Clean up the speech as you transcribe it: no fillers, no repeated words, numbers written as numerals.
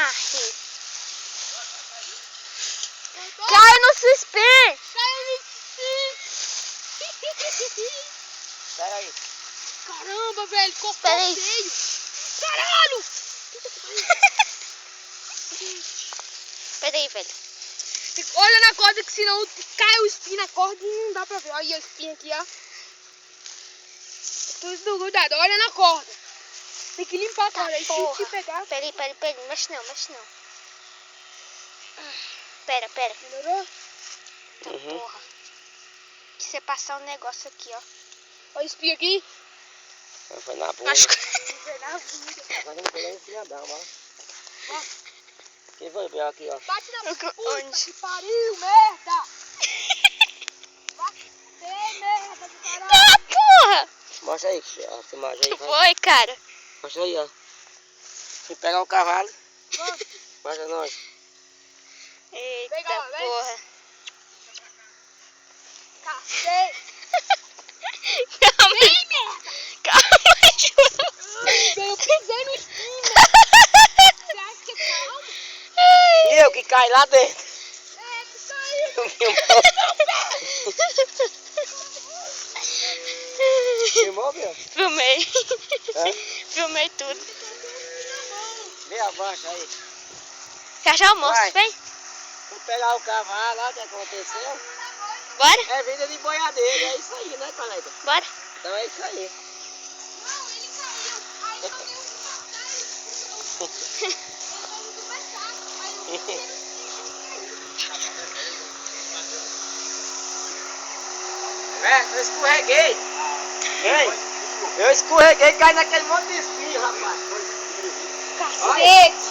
Morre. Caiu no suspense. Caiu no suspense. Pera aí. Caramba, velho. Cortou Espera aí. feio. Caralho. Pera aí, velho. Olha na corda que senão cai o espinho na corda e não dá pra ver. Olha o espinho aqui, ó. Tudo grudado. Olha na corda. Tem que limpar a corda. Aí se te pegar... Pera aí. Mexe não. Pera. Melhorou? Tá porra. Que você passar um negócio aqui, ó. Olha o espinho aqui. Foi na bunda. Acho que... Agora não tem nem empilhadão, ó. Quem foi pior aqui, ó? Bate na puta Onde? que pariu, merda! Bate, merda do caralho! Ah, porra! Mostra aí, essa imagem aí. Que Vai. foi, cara? Mostra aí, ó. Se pegar um cavalo, Vamos. mostra nós. Eita, Vem cá, vem. porra. Cacete! Calma aí, juro. Eu pisei no espinho! Você acha que é calma? E eu que caí lá dentro. É, que saiu! Filmou, meu? Filmei. Hã? Filmei tudo. Vê a mancha aí. Já almoço, Vai. vem? Vou pegar o cavalo, olha o que aconteceu. Bora? É vida de boiadeiro, é isso aí, né, colega? Bora. Então é isso aí. Não, ele caiu! Aí eu dei um É, eu escorreguei. Eu escorreguei e caí naquele monte de espinho, rapaz. cacete!